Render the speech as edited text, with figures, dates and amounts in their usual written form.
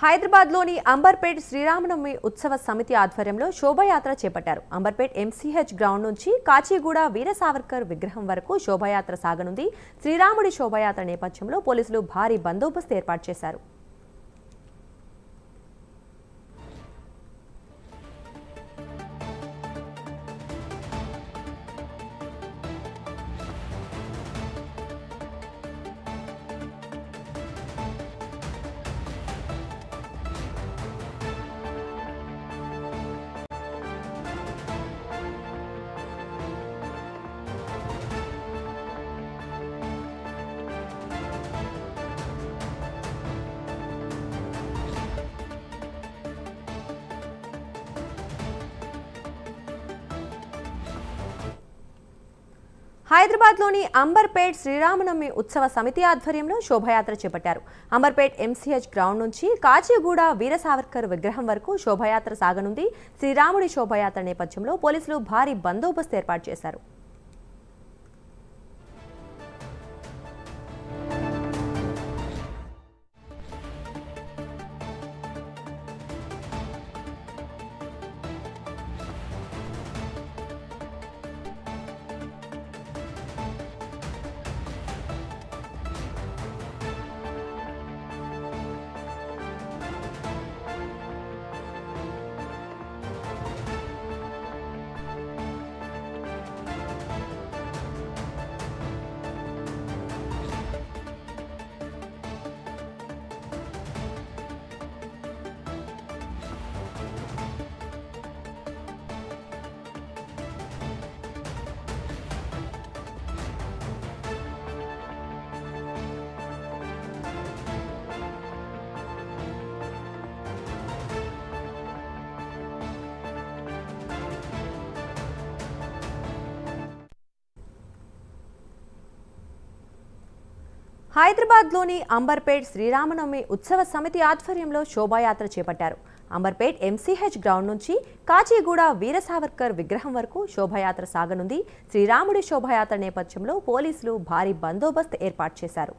హైదరాబాద్లోని అంబర్పేట్ శ్రీరామనవమి ఉత్సవ సమితి ఆధ్వర్యంలో శోభాయాత్ర చేపట్టారు. అంబర్పేట్ ఎంసీహెచ్ గ్రౌండ్ నుంచి కాచిగూడ వీర సావర్కర్ విగ్రహం వరకు శోభాయాత్ర సాగనుంది. శ్రీరాముడి శోభాయాత్ర నేపథ్యంలో పోలీసులు భారీ బందోబస్తు ఏర్పాటు చేశారు. హైదరాబాద్లోని అంబర్పేట్ శ్రీరామనవమి ఉత్సవ సమితి ఆధ్వర్యంలో శోభాయాత్ర చేపట్టారు. అంబర్పేట్ ఎంసీహెచ్ గ్రౌండ్ నుంచి కాచిగూడ వీర సావర్కర్ విగ్రహం వరకు శోభాయాత్ర సాగనుంది. శ్రీరాముడి శోభాయాత్ర నేపథ్యంలో పోలీసులు భారీ బందోబస్తు ఏర్పాటు చేశారు. హైదరాబాద్లోని అంబర్పేట్ శ్రీరామనవమి ఉత్సవ సమితి ఆధ్వర్యంలో శోభాయాత్ర చేపట్టారు. అంబర్పేట్ ఎంసీహెచ్ గ్రౌండ్ నుంచి కాచిగూడ వీర సావర్కర్ విగ్రహం వరకు శోభాయాత్ర సాగనుంది. శ్రీరాముడి శోభాయాత్ర నేపథ్యంలో పోలీసులు భారీ బందోబస్తు ఏర్పాటు చేశారు.